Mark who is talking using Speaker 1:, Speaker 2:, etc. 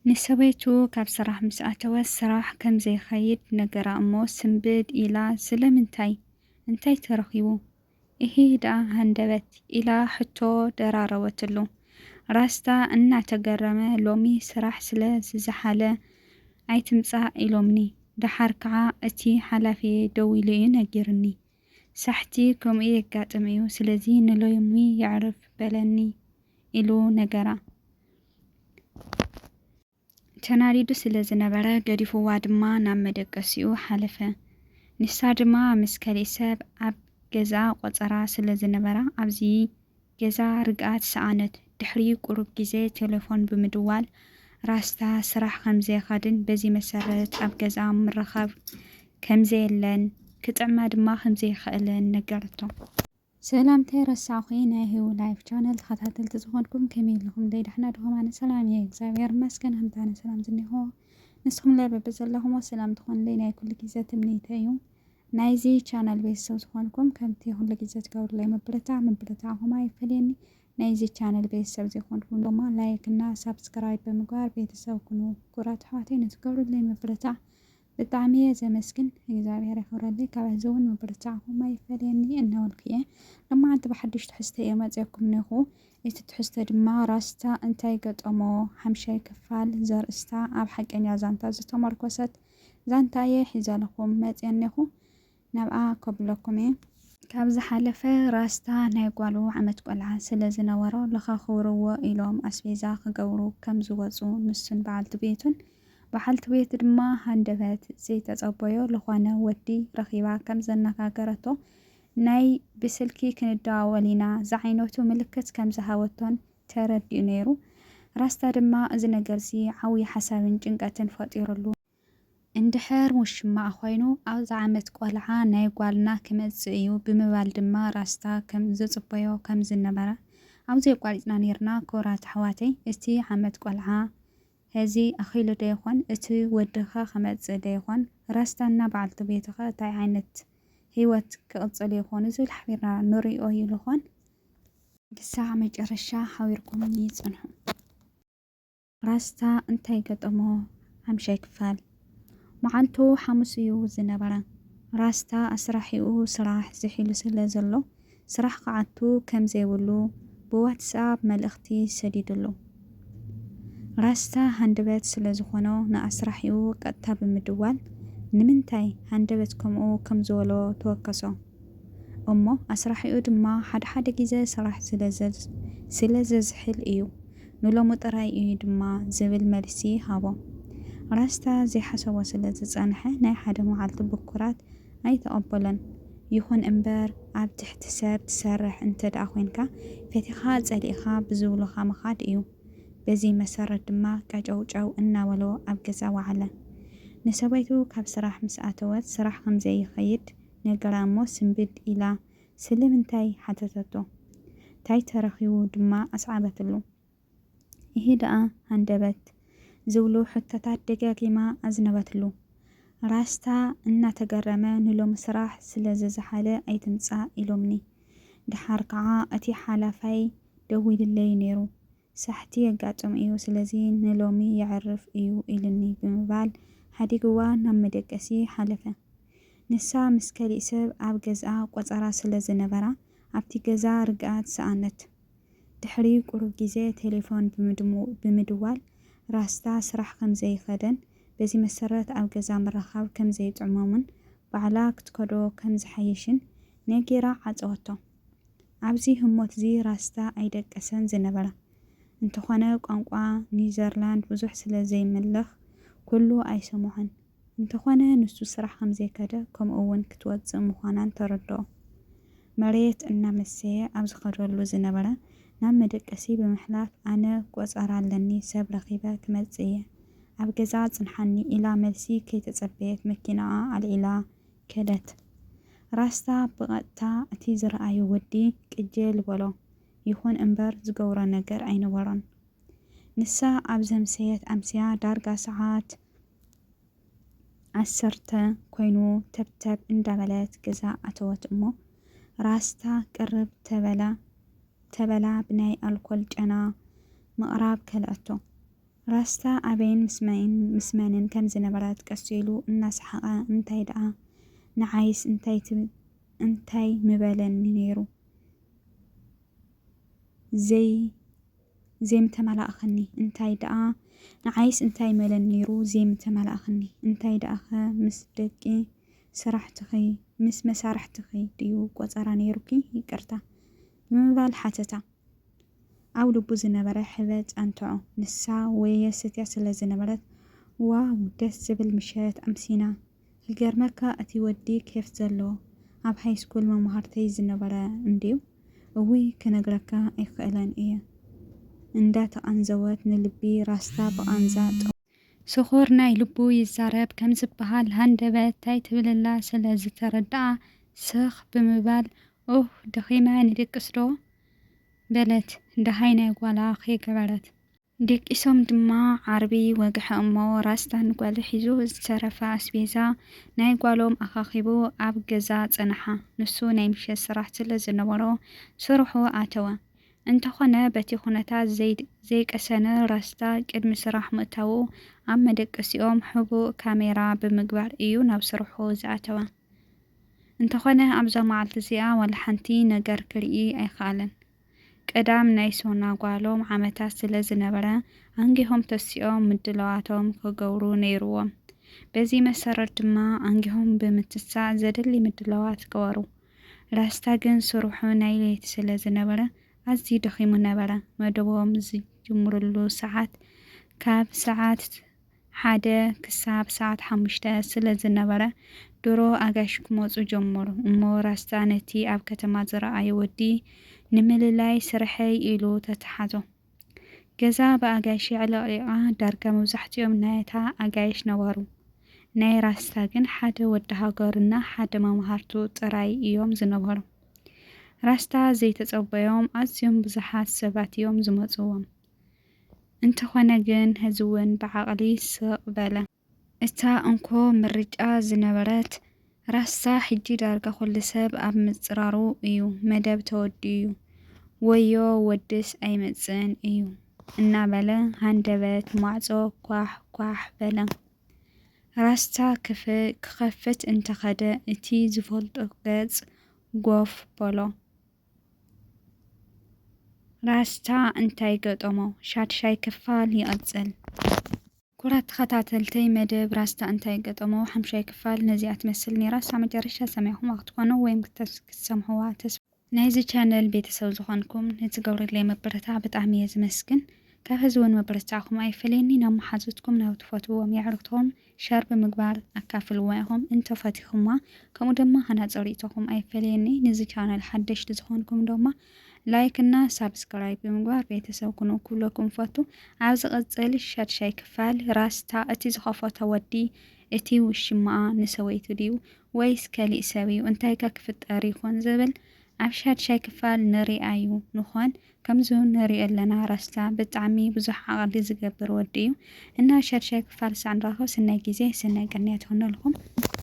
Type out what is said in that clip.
Speaker 1: ንሰበይቱ ካብ ስራሕ ምስ ኣተወት ስራሕ ከም ዘይኸይድ ነገራ እሞ ስንብድ ኢላ ስለምንታይ እንታይ ተረኺቡ እሂ ደኣ ሃንደበት ኢላ ሕቶ ደራረበትሉ። ራስታ እናተገረመ ሎሚ ስራሕ ስለ ዝዘሓለ ኣይትምጻእ ኢሎምኒ ደሓር ከዓ እቲ ሓላፊየ ደው ኢሉ እዩ ነጊርኒ ሳሕቲ ከምኡ የጋጥም እዩ ስለዚ ንሎሚ የዕርፍ በለኒ ኢሉ ነገራ ተናዲዱ ስለ ዝነበረ ገዲፍዋ ድማ ናብ መደቀሲኡ ሓለፈ። ንሳ ድማ ምስ ከሊእ ሰብ ኣብ ገዛ ቆፀራ ስለ ዝነበራ ኣብዚ ገዛ ርግኣት ሰኣነት ድሕሪ ቁሩብ ግዜ ቴሌፎን ብምድዋል ራስታ ስራሕ ከምዘይኸድን በዚ መሰረት ኣብ ገዛ ምርኻብ ከምዘየለን ክጥዕማ ድማ ከምዘይኽእልን ነገረቶ። ሰላምታይ ረሳኺ ናይ ህው ላይፍ ቻነል ተኸታተልቲ ዝኾንኩም ከመይ ኢልኩም ደይዳሕና ድኹም ኣነ ሰላም እየ እግዚአብሔር ይመስገን ከምታነ ሰላም ዝኒሆ ንስኹም ላይ በበዘለኹም ሰላም ትኾንለይ ናይ ኩሉ ግዜ ትምኒተ እዩ። ናይዚ ቻናል ቤተሰብ ዝኾንኩም ከምቲ ኩሉ ግዜ ትገብሩለይ መበረታዕኹም ኣይፈልየኒ። ናይዚ ቻናል ቤተሰብ ዘይኮንኩም ድማ ላይክ እና ሳብስክራይብ ብምግባር ቤተሰብ ኩኑ ኩራት ኣሕዋተይ ንትገብሩለይ መበረታዕ ብጣዕሚ እየ ዘመስግን እግዚአብሔር ይኽብረለይ። ካብ ሕዚ እውን መበረታዕኹም ኣይፈልየኒ እናበልኩ እየ ሎማዓንቲ ብሓዱሽ ትሕዝቶ እየ መፂአኩም እኒኹ። እቲ ትሕዝቶ ድማ ራስታ እንታይ ገጠሞ 5ይ ክፋል ዘርእስታ ኣብ ሓቀኛ ዛንታ ዝተመርኮሰት ዛንታ እየ ሒዘለኹም መፂአ እኒኹ ናብኣ ከብለኩም እየ። ካብ ዝሓለፈ ራስታ ናይ ጓሉ ዓመት ቆልዓ ስለ ዝነበሮ ለኸኽብርዎ ኢሎም ኣስቤዛ ክገብሩ ከም ዝወፁ ንሱን በዓልቲ ቤቱን በዓልቲ ቤት ድማ ሃንደበት ዘይተፀበዮ ዝኾነ ወዲ ረኺባ ከም ዘነጋገረቶ ናይ ብስልኪ ክንደዋወል ኢና ዝዓይነቱ ምልክት ከም ዝሃወቶን ተረዲኡ ነይሩ። ራስታ ድማ እዚ ነገርሲ ዓብዪ ሓሳብን ጭንቀትን ፈጢሩሉ እንድሕር ውሽማዕ ኮይኑ ኣብዚ ዓመት ቆልዓ ናይ ጓልና ክመፅእ እዩ ብምባል ድማ ራስታ ከም ዘፅበዮ ከም ዝነበረ ኣብዚ ኣቋሪፅና ነርና ክቡራት ኣሕዋተይ እቲ ዓመት ቆልዓ ሕዚ ኣኺሉ ዶ ይኾን እቲ ወድኻ ክመፅእ ዶ ይኾን ራስታና በዓልቲ ቤትኸ እንታይ ዓይነት ህይወት ክቕፅል ይኾን ዝብል ሓቢርና ንሪኦ ይልኾን ክሳዕ መጨረሻ ሓቢርኩም ይፅንሑ። ራስታ እንታይ ገጠሞ 5ይ ክፋል መዓልቱ ሓሙስ እዩ ዝነበረ። ራስታ ኣስራሒኡ ስራሕ ዝሒሉ ስለ ዘሎ ስራሕ ክዓቱ ከም ዘይብሉ ብዋትስኣፕ መልእኽቲ ሰዲዱሉ። ራስታ ሃንደበት ስለ ዝኾኖ ንኣስራሒኡ ቀጥታ ብምድዋል ንምንታይ ሃንደበት ከምኡ ከም ዝበሎ ተወከሶ እሞ ኣስራሒኡ ድማ ሓደ ሓደ ግዜ ስራሕ ስለ ዘዝሕል እዩ ንሎሙ ጥራይ እዩ ድማ ዝብል መልሲ ሃቦ። ራስታ ዘይሓሰቦ ስለ ዝፀንሐ ናይ ሓደ መዓልቲ ብኩራት ኣይተቐበሎን። ይኹን እምበር ኣብ ትሕቲ ሰብ ትሰርሕ እንተደኣ ኮንካ ፈቲኻ ፀሊእኻ ብዝብሉኻ ምኻድ እዩ። በዚ መሰረት ድማ ቀጨውጨው እናበሎ ኣብ ገዛ ዋዕለ። ንሰበይቱ ካብ ስራሕ ምስ ኣተወት ስራሕ ከምዘይኸይድ ነገራ እሞ ስንብድ ኢላ ስለምንታይ ሓተተቶ እንታይ ተረኺቡ ድማ ኣስዓበትሉ። ይሄ ደኣ ሃንደበት ዝብሉ ሕቶታት ደጋጊማ ኣዝነበትሉ። ራስታ እናተገረመ ንሎሚ ስራሕ ስለ ዝዘሓለ ኣይትምጻእ ኢሎምኒ ድሓር ከዓ እቲ ሓላፋይ ደው ኢሉለይ ነይሩ ሳሕቲ የጋጥም እዩ ስለዚ ንሎሚ የዕርፍ እዩ ኢልኒ ብምባል ሓዲግዋ ናብ መደቀሲ ሓለፈ። ንሳ ምስ ከሊእ ሰብ ኣብ ገዝኣ ቆፀራ ስለ ዝነበራ ኣብቲ ገዛ ርግኣት ሰኣነት ድሕሪ ቁሩብ ግዜ ቴሌፎን ብምድዋል ራስታ ስራሕ ከምዘይኸደን በዚ መሰረት ኣብ ገዛ ምርኻብ ከምዘይጥዕሞምን ባዕላ ክትከዶ ከም ዝሓይሽን ነጊራ ዓፀወቶ። ኣብዚ ህሞት እዚ ራስታ ኣይደቀሰን ዝነበረ እንተኾነ ቋንቋ ኒዘርላንድ ብዙሕ ስለ ዘይምልኽ ኩሉ ኣይሰምዖን እንተኾነ ንሱ ስራሕ ከምዘይከደ ከምኡ እውን ክትወፅእ ምዃናን ተረድኦ። መሬት እናመሰየ ኣብ ዝኸደሉ ዝነበረ ናብ መደቀሲ ብምሕላፍ ኣነ ቆፀራ ኣለኒ ሰብ ረኺበ ክመፅእ እየ ኣብ ገዛ ፅንሓኒ ኢላ መልሲ ከይተፀበየት መኪናኣ ኣልዒላ ከደት። ራስታ ብቐጥታ እቲ ዝረኣዮ ወዲ ቅጅል በሎ ይኹን እምበር ዝገብሮ ነገር ኣይነበሮን። ንሳ ኣብ ዘምሰየት ኣምስያ ዳርጋ ሰዓት 10 ኮይኑ ተብተብ እንዳበለት ገዛ ኣተወት እሞ ራስታ ቅርብ ተበላ ብናይ ኣልኮል ጨና ምቕራብ ከልአቶ። ራስታ አበይን ምስመንን ከም ዝነበረት ቀሲሉ እናሰሓቐ እንታይ ደኣ ንዓይስ እንታይ ምበለኒ ነይሩ ዘይምተመላእኸኒ እንታይ ደኣ ንዓይስ እንታይ መለን ነይሩ ዘይምተመላእኸኒ እንታይ ደኣኸ ምስ ደቂ ስራሕትኺ ምስ መሳርሕትኺ ድዩ ቆፀራ ነይሩኪ ይቅርታ ብምባል ሓተታ ኣብ ልቡ ዝነበረ ሕበጥ ኣንትዖ ንሳ ወየ ስትያ ስለ ዝነበረት ዋው ደስ ዝብል ምሸት ኣምሲና ይገርመካ እቲ ወዲ ከፍ ዘለዎ ኣብ ሃይስኩል መምሃርተይ ዝነበረ እንድዩ እውይ ክነግረካ ኣይክእለን እየ እንዳተቃንዘወት ንልቢ ራስታ ብቃንዛ ስኹር ናይ ልቡ ይዛረብ ከም ዝበሃል ሃንደበት ታይ ትብልላ ስለ ዝተረድኣ ስኽ ብምባል ደኺመ ንድቅስ ዶ በለት ደሃይ ናይ ጓላ ከይገበረት ደቂሶም ድማ ዓርቢ ወግሐ እሞ ራስታ ንጓሉ ሒዙ ዝተረፈ ኣስቤዛ ናይ ጓሎም ኣኻኺቡ ኣብ ገዛ ፀንሓ ንሱ ናይ ምሸት ስራሕ ስለ ዝነበሮ ስርሑ ኣተወ እንተኾነ በቲ ኩነታት ዘይቀሰነ ራስታ ቅድሚ ስራሕ ምእታዉ ኣብ መደቀሲኦም ሕቡእ ካሜራ ብምግባር እዩ ናብ ስርሑ ዝኣተወ እንተኾነ ኣብዛ መዓልቲ እዚኣ ዋላ ሓንቲ ነገር ክርኢ ኣይከኣለን ቀዳም ናይ ሶና ጓሎም ዓመታት ስለ ዝነበረ ኣንጊሆም ተሲኦም ምድለዋቶም ክገብሩ ነይሩዎም በዚ መሰረት ድማ ኣንጊሆም ብምትሳእ ዘደሊ ምድለዋት ገበሩ ራስታ ግን ስርሑ ናይ ለይቲ ስለ ዝነበረ ኣዝዩ ደኺሙ ነበረ መደቦም ዝጅምርሉ ሰዓት ካብ ሰዓት 1 ክሳብ ሰዓት 5 ስለ ዝነበረ ድሮ ኣጋሽ ክመፁ ጀመሩ እሞ ራስታ ነቲ ኣብ ከተማ ዝረኣየ ወዲ ንምልላይ ስርሐይ ኢሉ ተተሓዞ ገዛ ብኣጋይሽ ዕለቕሊቓ ዳርጋ መብዛሕትኦም ናይታ ኣጋይሽ ነበሩ ናይ ራስታ ግን ሓደ ወዲ ሃገሩና ሓደ መምሃርቱ ጥራይ እዮም ዝነበሩ ራስታ ዘይተፀበዮም ኣዝዮም ብዙሓት ሰባት እዮም ዝመፅዎም እንተኾነ ግን ህዝውን ብዓቕሊ ስቕ በለ እታ እንኮ ምርጫ ዝነበረት ራስታ ሕጂ ዳርጋ ኩሉ ሰብ ኣብ ምፅራሩ እዩ መደብ ተወዲኡ ወዮ ወድስ ኣይመፅን እዩ እናበለ ሃንደበት ማዕፆ ኳሕ ኳሕ በለ ራስታ ክኸፍት እንተኸደ እቲ ዝፈልጦ ገጽ ጎፍ በሎ ራስታ እንታይ ገጠሞ ሻድሻይ ክፋል ይቕፅል ኩራት ተኸታተልተይ መደብ ራስታ እንታይ ገጠሞ ሓምሻይ ክፋል ነዚኣ ትመስል ነይራ ሳብ መጨረሻ ሰማዕኹም ክትኮኑ ወይም ክትሰምዕዋ ተስፋ ናይዚ ቻነል ቤተሰብ ዝኾንኩም ንትገብሩለይ መበረታ ብጣዕሚ እየ ዝመስግን ካብ ህዝውን መበረታዕኹም ኣይፈለየኒ ናብ መሓዙትኩም ናብ ትፈትዎም የዕርክትኩም ሸር ብምግባር ኣካፍልዋ ኢኹም እንተፈቲኹማ ከምኡ ድማ ሃናፀሪእተኹም ኣይፈለየኒ ንዚ ቻነል ሓደሽቲ ዝኾንኩም ድማ ላይክ እና ሳብስክራይብ ብምግባር ቤተሰብ ኩኑ ኩለኩም ፈቱ ኣብ ዝቐፅል ሻድሻይ ክፋል ራስታ እቲ ዝኸፈቶ ወዲ እቲ ውሽማኣ ንሰወይቱ ድዩ ወይስ ከሊእ ሰብ እዩ እንታይ ክፍጠር ይኾን ዝብል ኣብ ሻድሻይ ክፋል ንሪኣዩ ንኾን ከምዚ ንሪኦ ኣለና ራስታ ብጣዕሚ ብዙሕ ዓቕሊ ዝገብር ወዲ እዩ እና ሻድሻይ ክፋል ሳዕ ንራኸብ ሰናይ ግዜ ሰናይ ቀንያ ትሆነልኩም